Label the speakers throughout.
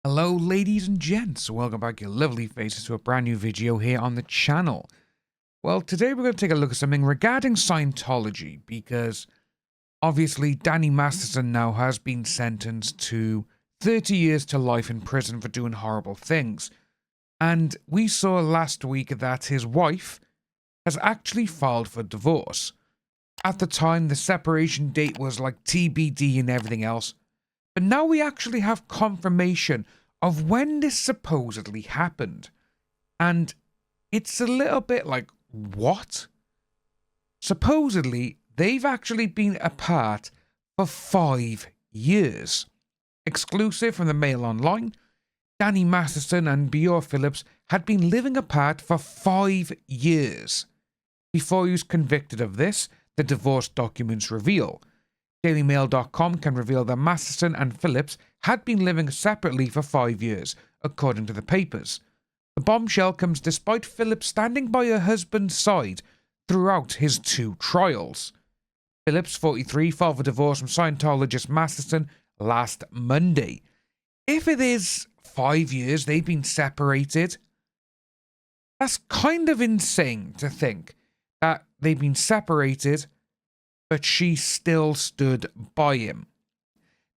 Speaker 1: Hello ladies and gents, welcome back your lovely faces to a brand new video here on the channel. Well, today we're going to take a look at something regarding Scientology, because obviously Danny Masterson now has been sentenced to 30 years to life in prison for doing horrible things. And we saw last week that his wife has actually filed for divorce. At the time, the separation date was like TBD and everything else. But now we actually have confirmation of when this supposedly happened. And it's a little bit like, what? Supposedly, they've actually been apart for 5 years. Exclusive from the Mail Online, Danny Masterson and Bijou Phillips had been living apart for 5 years. Before he was convicted of this, the divorce documents reveal. DailyMail.com can reveal that Masterson and Phillips had been living separately for 5 years, according to the papers. The bombshell comes despite Phillips standing by her husband's side throughout his 2 trials. Phillips, 43, filed for divorce from Scientologist Masterson last Monday. If it is 5 years they've been separated, that's kind of insane to think that they've been separated, but she still stood by him.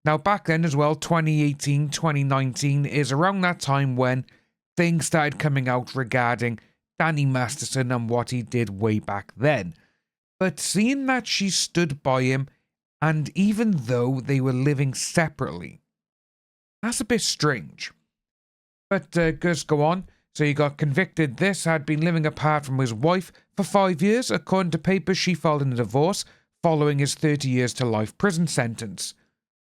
Speaker 1: Now, back then as well, 2018, 2019 is around that time when things started coming out regarding Danny Masterson and what he did way back then. But seeing that she stood by him, and even though they were living separately, that's a bit strange. But just go on. So he got convicted. This had been living apart from his wife for 5 years. According to papers, she filed in a divorce following his 30 years to life prison sentence.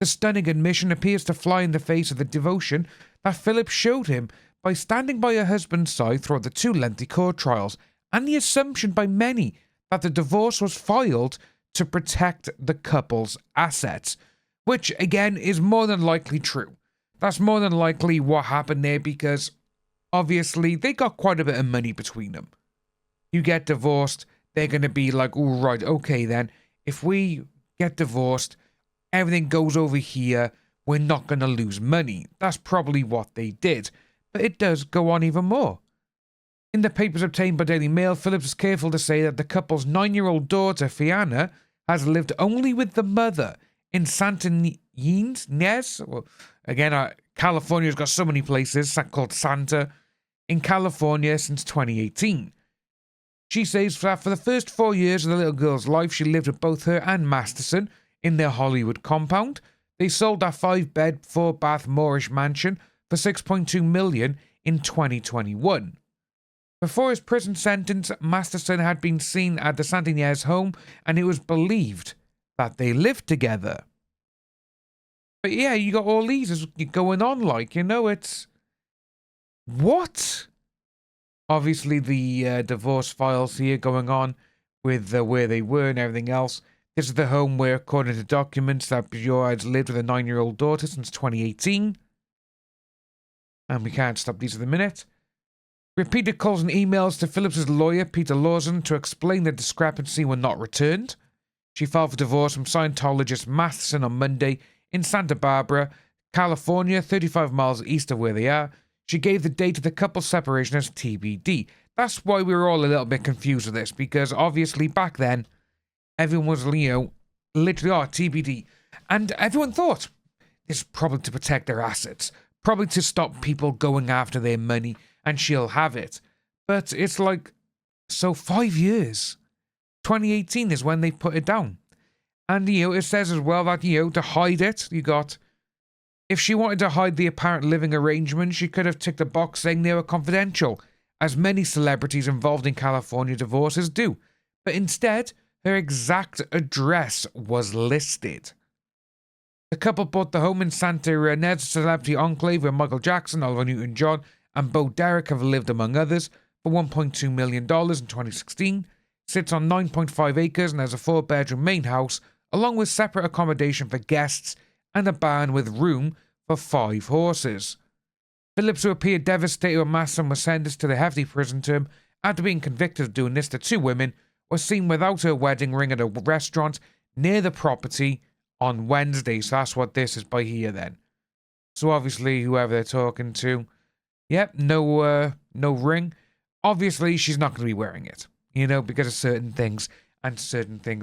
Speaker 1: The stunning admission appears to fly in the face of the devotion that Phillips showed him by standing by her husband's side throughout the 2 lengthy court trials, and the assumption by many that the divorce was filed to protect the couple's assets, which again is more than likely true. That's more than likely what happened there, because obviously they got quite a bit of money between them. You get divorced, they're going to be like, all right, okay then, if we get divorced, everything goes over here, we're not going to lose money. That's probably what they did. But it does go on even more. In the papers obtained by Daily Mail, Phillips is careful to say that the couple's 9-year-old daughter, Fianna, has lived only with the mother in Santa Ynez. Well, again, California's got so many places called Santa in California since 2018. She says that for the first 4 years of the little girl's life, she lived with both her and Masterson in their Hollywood compound. They sold that 5-bed, 4-bath Moorish mansion for $6.2 million in 2021. Before his prison sentence, Masterson had been seen at the Santa Ynez home, and it was believed that they lived together. But yeah, you got all these going on, like, it's... What? Obviously, the divorce files here going on with where they were and everything else. This is the home where, according to documents, that Bijou has lived with a 9-year-old daughter since 2018. And we can't stop these for the minute. Repeated calls and emails to Phillips' lawyer, Peter Lawson, to explain the discrepancy were not returned. She filed for divorce from Scientologist Masterson on Monday in Santa Barbara, California, 35 miles east of where they are. She gave the date of the couple's separation as TBD. That's why we were all a little bit confused with this, because obviously back then, everyone was, literally, TBD. And everyone thought, this is probably to protect their assets, probably to stop people going after their money, and she'll have it. But it's like, so 5 years. 2018 is when they put it down. And, it says as well that, to hide it, you got... If she wanted to hide the apparent living arrangement, she could have ticked a box saying they were confidential, as many celebrities involved in California divorces do. But instead, her exact address was listed. The couple bought the home in Santa Ynez, a celebrity enclave where Michael Jackson, Olivia Newton-John, and Bo Derek have lived, among others, for $1.2 million in 2016. Sits on 9.5 acres and has a 4-bedroom main house, along with separate accommodation for guests and a barn with room for 5 horses. Phillips, who appeared devastated when Masterson was sentenced to the hefty prison term after being convicted of doing this to 2 women, was seen without her wedding ring at a restaurant near the property on Wednesday. So that's what this is by here then. So obviously, whoever they're talking to, yep, no ring. Obviously, she's not going to be wearing it, you know, because of certain things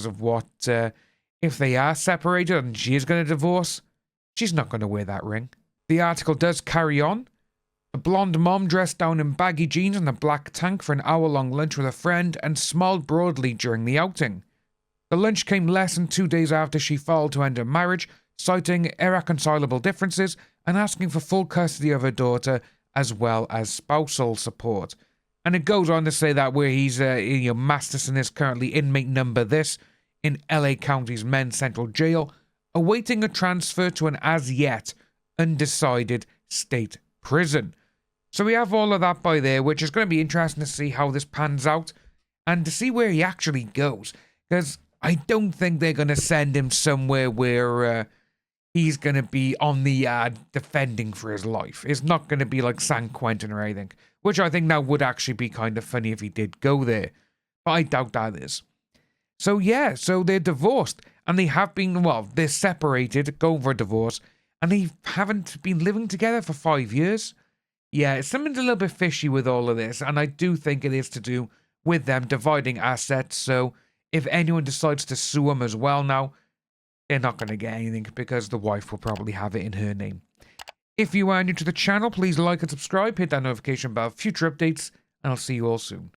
Speaker 1: of what, if they are separated and she is going to divorce, she's not going to wear that ring. The article does carry on. The blonde mom dressed down in baggy jeans and a black tank for an hour-long lunch with a friend and smiled broadly during the outing. The lunch came less than 2 days after she filed to end her marriage, citing irreconcilable differences and asking for full custody of her daughter as well as spousal support. And it goes on to say that where he's, Masterson is currently inmate number this in LA County's Men's Central Jail, awaiting a transfer to an as-yet undecided state prison. So we have all of that by there, which is going to be interesting to see how this pans out and to see where he actually goes. Because I don't think they're going to send him somewhere where he's going to be on the defending for his life. It's not going to be like San Quentin or anything, which I think now would actually be kind of funny if he did go there. But I doubt that is. So yeah, so they're divorced. And they have been, well, they're separated, going for a divorce. And they haven't been living together for 5 years. Yeah, something's a little bit fishy with all of this. And I do think it is to do with them dividing assets. So if anyone decides to sue them as well now, they're not going to get anything because the wife will probably have it in her name. If you are new to the channel, please like and subscribe, hit that notification bell for future updates, and I'll see you all soon.